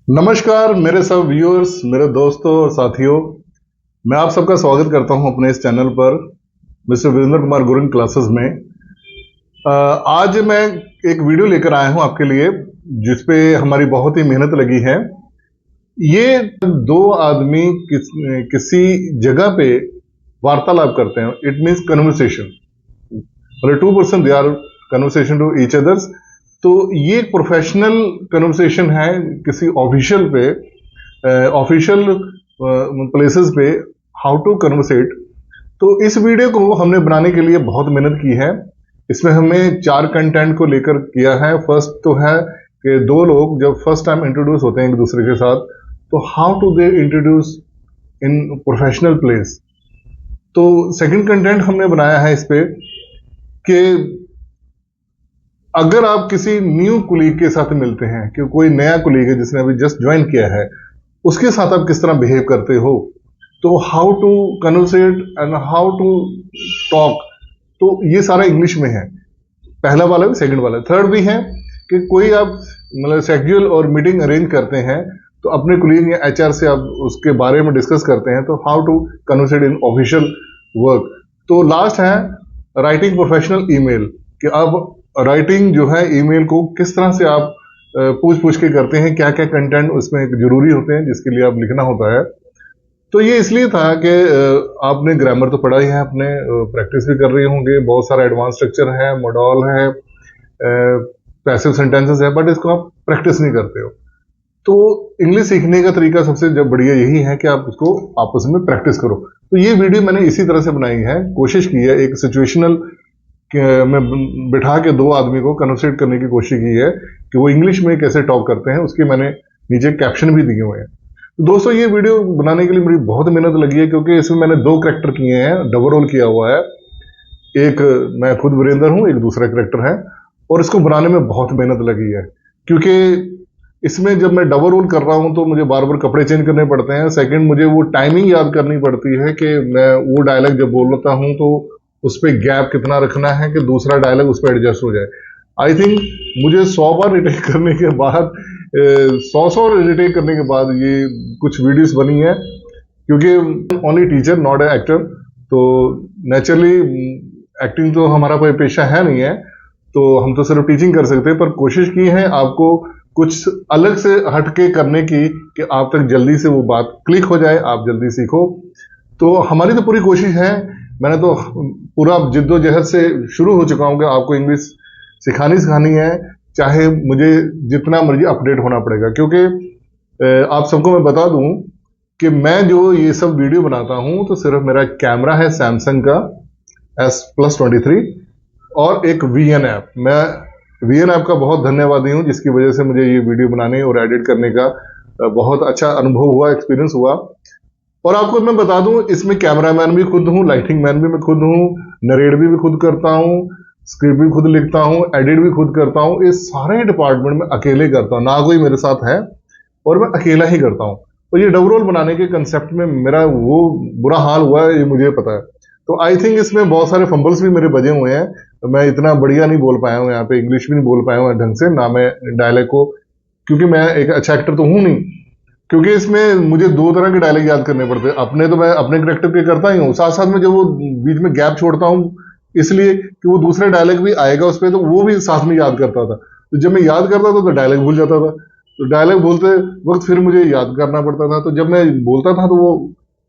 नमस्कार मेरे सब व्यूअर्स, मेरे दोस्तों और साथियों। मैं आप सबका स्वागत करता हूं अपने इस चैनल पर, मिस्टर वीरेंद्र कुमार गुरुंग क्लासेस में। आज मैं एक वीडियो लेकर आया हूं आपके लिए, जिसपे हमारी बहुत ही मेहनत लगी है। ये दो आदमी किसी जगह पे वार्तालाप करते हैं। इट मीन्स कन्वर्सेशन, मतलब two person they are conversation to each others. तो ये एक प्रोफेशनल कन्वर्सेशन है किसी ऑफिशियल प्लेसेस पे, हाउ टू कन्वर्सेट। तो इस वीडियो को हमने बनाने के लिए बहुत मेहनत की है। इसमें हमें 4 कंटेंट को लेकर किया है। फर्स्ट तो है कि दो लोग जब फर्स्ट टाइम इंट्रोड्यूस होते हैं एक दूसरे के साथ, तो how to they introduce in professional place. तो सेकंड कंटेंट हमने बनाया है इस पे कि अगर आप किसी न्यू कुलीग के साथ मिलते हैं, कि कोई नया कुलीग है जिसने अभी जस्ट ज्वाइन किया है, उसके साथ आप किस तरह बिहेव करते हो। तो how to conversate and how to talk, तो ये सारा इंग्लिश में है। पहला वाला भी, सेकंड वाला, थर्ड भी है कि कोई आप मतलब शेड्यूल और मीटिंग अरेंज करते हैं, तो अपने कुलीग या एचआर से आप उसके बारे में डिस्कस करते हैं, तो how to conversate in official work. तो लास्ट है राइटिंग प्रोफेशनल ईमेल, कि अब राइटिंग जो है ईमेल को किस तरह से आप पूछ के करते हैं, क्या क्या कंटेंट उसमें जरूरी होते हैं जिसके लिए आप लिखना होता है। तो ये इसलिए था कि आपने ग्रामर तो पढ़ा ही है, अपने प्रैक्टिस भी कर रहे होंगे। बहुत सारा एडवांस स्ट्रक्चर है, मॉडल है, पैसिव सेंटेंसेस है, बट इसको आप प्रैक्टिस नहीं करते हो। तो इंग्लिश सीखने का तरीका सबसे जब बढ़िया यही है कि आप उसको आपस में प्रैक्टिस करो। तो ये वीडियो मैंने इसी तरह से बनाई है, कोशिश की है एक सिचुएशनल में बिठा के दो आदमी को कन्वर्सेट करने की कोशिश की है कि वो इंग्लिश में कैसे टॉक करते हैं। उसके मैंने नीचे कैप्शन भी दिए हुए हैं। तो दोस्तों, ये वीडियो बनाने के लिए मेरी बहुत मेहनत लगी है, क्योंकि इसमें मैंने 2 कैरेक्टर किए हैं, डबल रोल किया हुआ है। एक मैं खुद वीरेंद्र हूं, एक दूसरा कैरेक्टर है, और इसको बनाने में बहुत मेहनत लगी है। क्योंकि इसमें जब मैं डबल रोल कर रहा हूं तो मुझे बार बार कपड़े चेंज करने पड़ते हैं। सेकंड, मुझे वो टाइमिंग याद करनी पड़ती है कि मैं वो डायलॉग जब बोलता हूं तो उस पर गैप कितना रखना है कि दूसरा डायलॉग उस पर एडजस्ट हो जाए। आई थिंक मुझे 100 बार रिटेक करने के बाद, 100 रिटेक करने के बाद ये कुछ वीडियोस बनी है, क्योंकि only teacher not a actor. तो नेचुरली एक्टिंग तो हमारा कोई पेशा है नहीं है, तो हम तो सिर्फ टीचिंग कर सकते हैं। पर कोशिश की है आपको कुछ अलग से हटके करने की, कि आप तक जल्दी से वो बात क्लिक हो जाए, आप जल्दी सीखो। तो हमारी तो पूरी कोशिश है। मैंने तो पूरा जिद्दोजहद से शुरू हो चुका हूं कि आपको इंग्लिश सिखानी है, चाहे मुझे जितना मर्जी अपडेट होना पड़ेगा। क्योंकि आप सबको मैं बता दूं कि मैं जो ये सब वीडियो बनाता हूं, तो सिर्फ मेरा कैमरा है सैमसंग का S+23 और एक VN ऐप। मैं VN ऐप का बहुत धन्यवादी हूं, जिसकी वजह से मुझे ये वीडियो बनाने और एडिट करने का बहुत अच्छा अनुभव हुआ, एक्सपीरियंस हुआ। और आपको मैं बता दूं, इसमें कैमरामैन भी खुद हूं, लाइटिंग मैन भी मैं खुद हूं, नरेट भी खुद करता हूं, स्क्रिप्ट भी खुद लिखता हूं, एडिट भी खुद करता हूं। ये सारे डिपार्टमेंट में अकेले करता हूं, ना कोई मेरे साथ है, और मैं अकेला ही करता हूं। तो ये डबल रोल बनाने के कंसेप्ट में मेरा वो बुरा हाल हुआ है, ये मुझे पता है। तो आई थिंक इसमें बहुत सारे फंबल्स भी मेरे बजे हुए हैं। तो मैं इतना बढ़िया नहीं बोल पाया हूं यहाँ पे, इंग्लिश भी नहीं बोल पाया हूं ढंग से, ना मैं डायलॉग को, क्योंकि मैं एक अच्छा एक्टर तो हूं नहीं। क्योंकि इसमें मुझे 2 तरह के डायलॉग याद करने पड़ते हैं। अपने तो मैं अपने करेक्टर पे करता ही हूँ, साथ साथ में जब वो बीच में गैप छोड़ता हूँ, इसलिए कि वो दूसरा डायलॉग भी आएगा उस पर, तो वो भी साथ में याद करता था। तो जब मैं याद करता था तो डायलॉग भूल जाता था, तो डायलॉग बोलते वक्त फिर मुझे याद करना पड़ता था। तो जब मैं बोलता था तो वो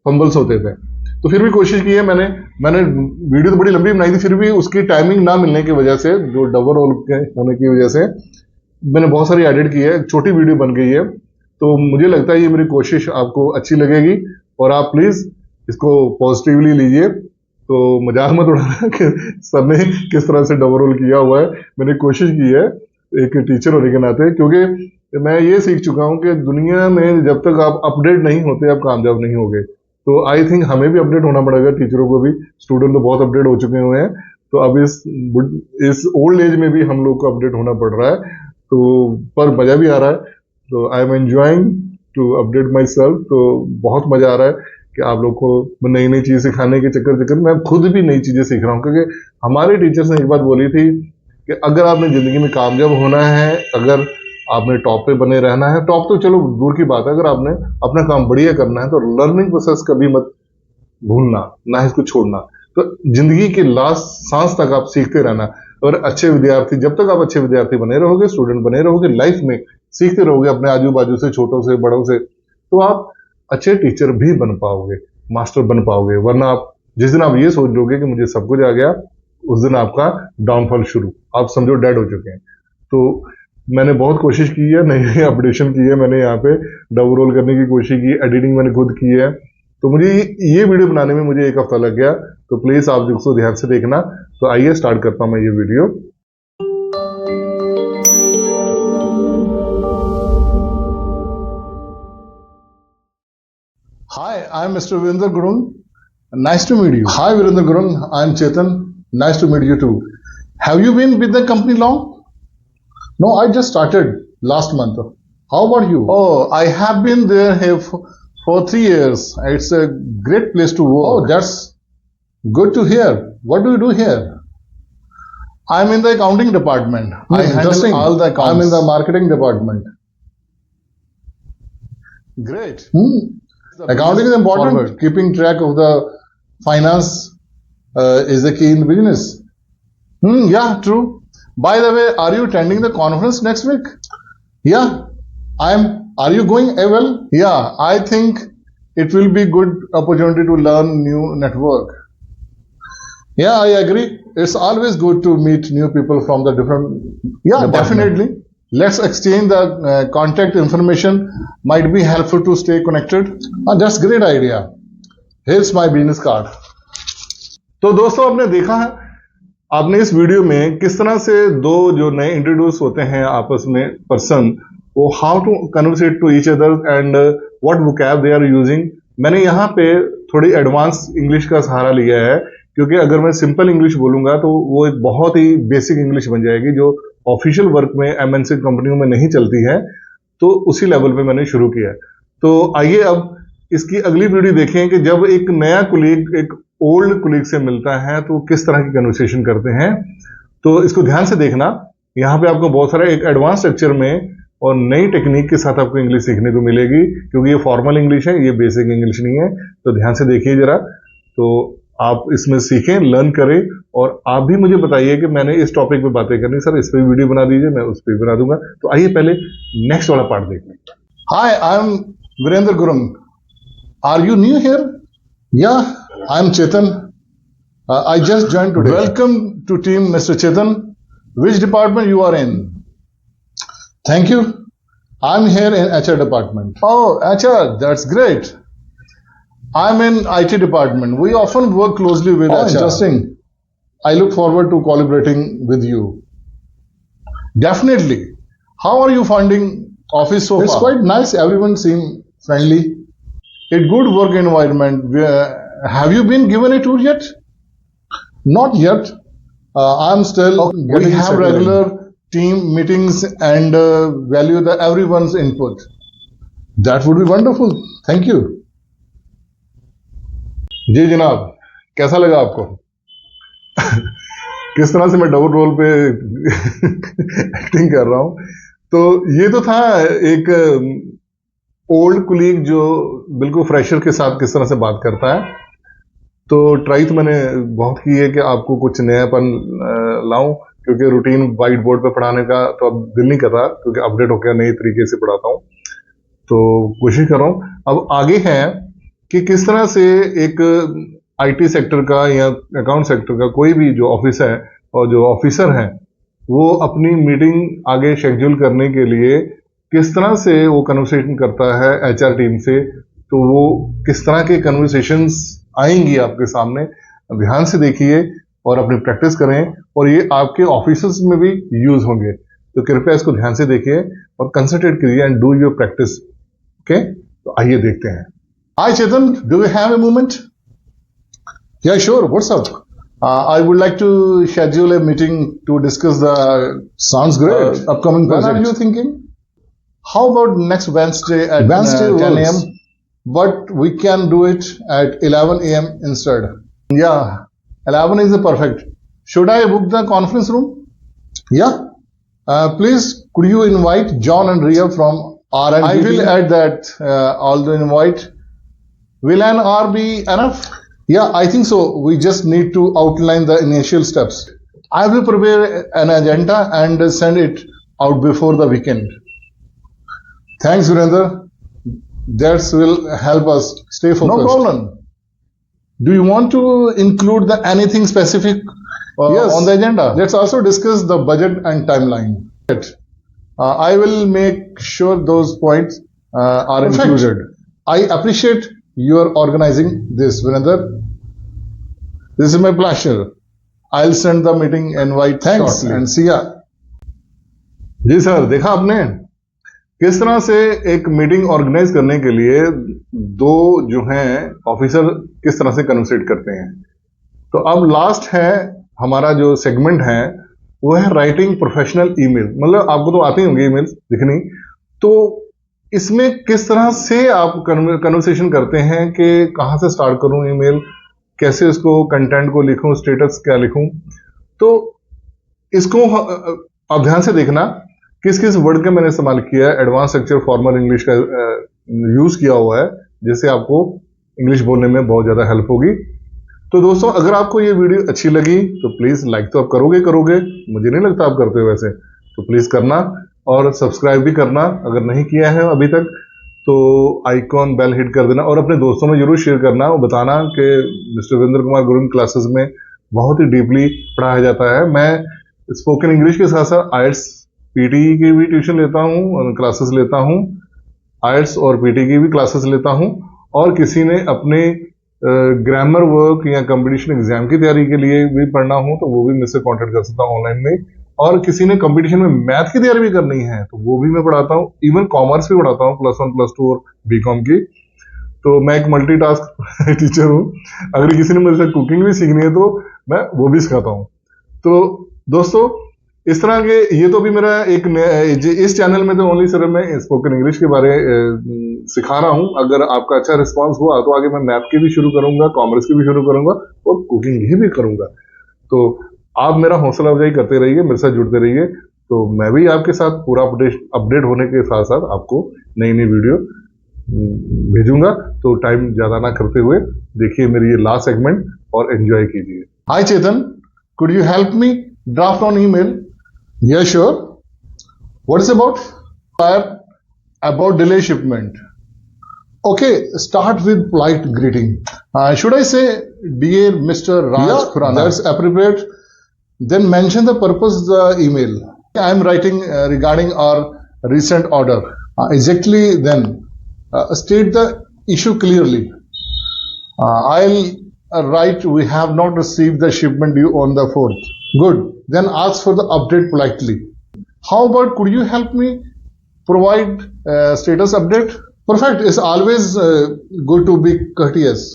फंबल्स होते थे। तो फिर भी कोशिश की है मैंने वीडियो तो बड़ी लंबी बनाई थी, फिर भी उसकी टाइमिंग ना मिलने की वजह से, जो डबल रोल होने की वजह से, मैंने बहुत सारी एडिट की है, छोटी वीडियो बन गई है। तो मुझे लगता है ये मेरी कोशिश आपको अच्छी लगेगी, और आप प्लीज इसको पॉजिटिवली लीजिए। तो मजाक मत उड़ाना कि सर ने किस तरह से डबल रोल किया हुआ है। मैंने कोशिश की है एक टीचर होने के नाते, क्योंकि मैं ये सीख चुका हूं कि दुनिया में जब तक आप अपडेट नहीं होते, आप कामयाब नहीं होगे। तो आई थिंक हमें भी अपडेट होना पड़ेगा, टीचरों को भी। स्टूडेंट तो बहुत अपडेट हो चुके हुए हैं, तो अब इस ओल्ड एज में भी हम लोग को अपडेट होना पड़ रहा है। तो पर मजा भी आ रहा है। तो I am enjoying to update myself. तो बहुत मजा आ रहा है कि आप लोग को नई नई चीज सिखाने के चक्कर मैं खुद भी नई चीजें सीख रहा हूँ। क्योंकि हमारे टीचर्स ने एक बात बोली थी कि अगर आपने जिंदगी में कामयाब होना है, अगर आपने टॉप पे बने रहना है। टॉप तो चलो दूर की बात है, अगर आपने अपना काम बढ़िया करना है तो लर्निंग प्रोसेस कभी मत भूलना, ना इसको छोड़ना। तो जिंदगी के लास्ट सांस तक आप सीखते रहना। और अच्छे विद्यार्थी, जब तक आप अच्छे विद्यार्थी बने रहोगे, स्टूडेंट बने रहोगे, लाइफ में सीखते रहोगे अपने आजू बाजू से, छोटों से बड़ों से, तो आप अच्छे टीचर भी बन पाओगे, मास्टर बन पाओगे। वरना आप जिस दिन आप ये सोच लोगे कि मुझे सब कुछ आ गया, उस दिन आपका डाउनफॉल शुरू, आप समझो डेड हो चुके हैं। तो मैंने बहुत कोशिश की है, नई नई अपडेशन की है, मैंने यहाँ पे डबल रोल करने की कोशिश की, एडिटिंग मैंने खुद की है। तो मुझे ये वीडियो बनाने में मुझे 1 हफ्ता लग गया। तो प्लीज आप इसको ध्यान से देखना। तो आइए स्टार्ट करता हूं मैं ये video. Hi, I am mister Virendra Gurung, nice to meet you. Hi Virendra Gurung, I am Chetan, nice to meet you too. Have you been with the company long? No, I just started last month. How about you? Oh, I have been there here for 3 years. It's a great place to work. Oh, that's good to hear. What do you do here? I'm in the accounting department. I handle all the accounts. I'm in the marketing department. Great. Accounting is important. Forward. Keeping track of the finance is the key in the business. Yeah, true. By the way, are you attending the conference next week? Yeah, I am. Are you going? Well, yeah, I think it will be good opportunity to learn new network. Yeah, I agree. It's always good to meet new people from the different. Yeah, definitely. Let's exchange the contact information. Might be helpful to stay connected. That's great idea. Here's my business card. तो दोस्तों, आपने देखा है, आपने इस video में किस तरह से दो जो नए इंट्रोड्यूस होते हैं आपस में पर्सन, वो how to conversate to each other and what vocab they are using. मैंने यहाँ पे थोड़ी एडवांस इंग्लिश का सहारा लिया है, क्योंकि अगर मैं सिंपल इंग्लिश बोलूंगा तो वो एक बहुत ही बेसिक इंग्लिश बन जाएगी जो ऑफिशियल वर्क में एमएनसी कंपनियों में नहीं चलती है। तो उसी लेवल पे मैंने शुरू किया है। तो आइए अब इसकी अगली वीडियो देखें कि जब एक नया कुलीग एक ओल्ड कुलीग से मिलता है तो किस तरह की कन्वर्सेशन करते हैं। तो इसको ध्यान से देखना। यहाँ पे आपको बहुत सारा एक एडवांस स्ट्रक्चर में और नई टेक्निक के साथ आपको इंग्लिश सीखने को मिलेगी, क्योंकि ये फॉर्मल इंग्लिश है, ये बेसिक इंग्लिश नहीं है। तो ध्यान से देखिए जरा, तो आप इसमें सीखें, लर्न करें, और आप भी मुझे बताइए कि मैंने इस टॉपिक पे बातें करनी, सर इस पे वीडियो बना दीजिए, मैं उस पर बना दूंगा। तो आइए पहले नेक्स्ट वाला पार्ट देख लें। हाय, I M Virendra Gurung. Are you new here? Yeah, I'm Chetan. I just joined today. Welcome to team, Mr. Chetan. Which department you are in? Thank you. I'm here in HR department. Oh, HR, that's great. I'm in IT department. We often work closely with HR. Interesting. I look forward to collaborating with you. Definitely. How are you finding office so far? It's quite nice. Everyone seems friendly. A good work environment. Have you been given a tour yet? Not yet. I'm still. We have regular team meetings and value everyone's input. That would be wonderful. Thank you. जी जनाब, कैसा लगा आपको? किस तरह से मैं double role पे acting कर रहा हूं। तो ये तो था एक ओल्ड कुलीग जो बिल्कुल फ्रेशर के साथ किस तरह से बात करता है। तो ट्राई तो मैंने बहुत की है कि आपको कुछ नयापन लाऊं, क्योंकि रूटीन वाइट बोर्ड पे पढ़ाने का तो अब दिल नहीं कर रहा, क्योंकि अपडेट होकर नए तरीके से पढ़ाता हूं। तो कोशिश कर रहा हूं। अब आगे है कि किस तरह से एक आईटी सेक्टर का या अकाउंट सेक्टर का कोई भी जो ऑफिस है और जो ऑफिसर है, वो अपनी मीटिंग आगे शेड्यूल करने के लिए किस तरह से वो कन्वर्सेशन करता है एचआर टीम से। तो वो किस तरह के कन्वर्सेशंस आएंगी आपके सामने, ध्यान से देखिए और अपनी प्रैक्टिस करें, और ये आपके ऑफिस में भी यूज होंगे। तो कृपया इसको ध्यान से देखिए और कंसंट्रेट कीजिए and do your practice. Okay, तो आइए देखते हैं। हाय चेतन, do you have a moment? या sure, what's up? I would like to schedule a meeting to discuss the sounds great upcoming project. When are you thinking? How about next Wednesday at 10 a.m.? But we can do it at 11 a.m. instead. Yeah, 11 is perfect. Should I book the conference room? Yeah, Please, could you invite John and Ria from R and I will add that all the invite. Will an hour be enough? Yeah, I think so. We just need to outline the initial steps. I will prepare an agenda and send it out before the weekend. Thanks, Virender. That will help us stay focused. No problem. Do you want to include anything specific Yes. on the agenda? Let's also discuss the budget and timeline. I will make sure those points are Perfect. included. I appreciate your organizing this, Virender. This is my pleasure. I'll send the meeting invite Thanks shortly. and see ya. जी sir, देखा आपने किस तरह से एक meeting organise करने के लिए दो जो हैं ऑफिसर किस तरह से कन्वर्सेट करते हैं। तो अब लास्ट है हमारा जो सेगमेंट है वो है राइटिंग प्रोफेशनल ईमेल। मतलब आपको तो आती होंगी ईमेल्स लिखनी, तो इसमें किस तरह से आप कन्वर्सेशन करते हैं कि कहाँ से स्टार्ट करूं ईमेल, कैसे उसको कंटेंट को लिखूं, स्टेटस क्या लिखूं। तो इसको आप ध्यान से देखना किस किस वर्ड का मैंने इस्तेमाल किया है। एडवांस स्ट्रक्चर फॉर्मल इंग्लिश का यूज किया हुआ है, जिससे आपको इंग्लिश बोलने में बहुत ज्यादा हेल्प होगी। तो दोस्तों, अगर आपको ये वीडियो अच्छी लगी तो प्लीज लाइक तो आप करोगे, मुझे नहीं लगता आप करते हो वैसे, तो प्लीज करना और सब्सक्राइब भी करना अगर नहीं किया है अभी तक, तो आइकॉन बेल हिट कर देना और अपने दोस्तों में जरूर शेयर करना और बताना कि मिस्टर वीरेंद्र कुमार गुरु क्लासेस में बहुत ही डीपली पढ़ाया जाता है। मैं स्पोकन इंग्लिश के साथ साथ आइट्स पीटी की भी ट्यूशन लेता हूँ, क्लासेस लेता हूँ, आइट्स और पीटी की भी क्लासेस लेता हूँ। और किसी ने अपने ग्रामर वर्क या कंपटीशन एग्जाम की तैयारी के लिए भी पढ़ना हो तो वो भी मुझसे कांटेक्ट कर सकता हूँ ऑनलाइन में। और किसी ने कंपटीशन में मैथ की तैयारी भी करनी है तो वो भी मैं पढ़ाता हूँ, इवन कॉमर्स भी पढ़ाता हूँ, +1 +2 और बीकॉम की। तो मैं एक मल्टीटास्क टीचर हूँ। अगर किसी ने मुझसे कुकिंग भी सीखनी है तो मैं वो भी सिखाता हूँ। तो दोस्तों, इस तरह के ये तो भी मेरा एक इस चैनल में तो ओनली सिर्फ मैं स्पोकन इंग्लिश के बारे सिखा रहा हूँ। अगर आपका अच्छा रिस्पांस हुआ तो आगे मैं मैथ की भी शुरू करूंगा, कॉमर्स की भी शुरू करूंगा और कुकिंग की भी करूंगा। तो आप मेरा हौसला अफजाई करते रहिए, मेरे साथ जुड़ते रहिए, तो मैं भी आपके साथ पूरा अपडेट होने के साथ साथ आपको नई नई वीडियो भेजूंगा। तो टाइम ज्यादा ना करते हुए देखिए मेरी ये लास्ट सेगमेंट और एंजॉय कीजिए। Hi Chetan, could you help me draft on email? Yeah, sure. What is about delay shipment? Okay, start with polite greeting. Should I say, dear Mr. Raj Yeah, Khurana? that's appropriate. Then mention the purpose of the email. I am writing regarding our recent order. Exactly then, state the issue clearly. I'll write, we have not received the shipment due on the 4th. Good. Then ask for the update politely. How about, could you help me provide status update? Perfect. It's always good to be courteous.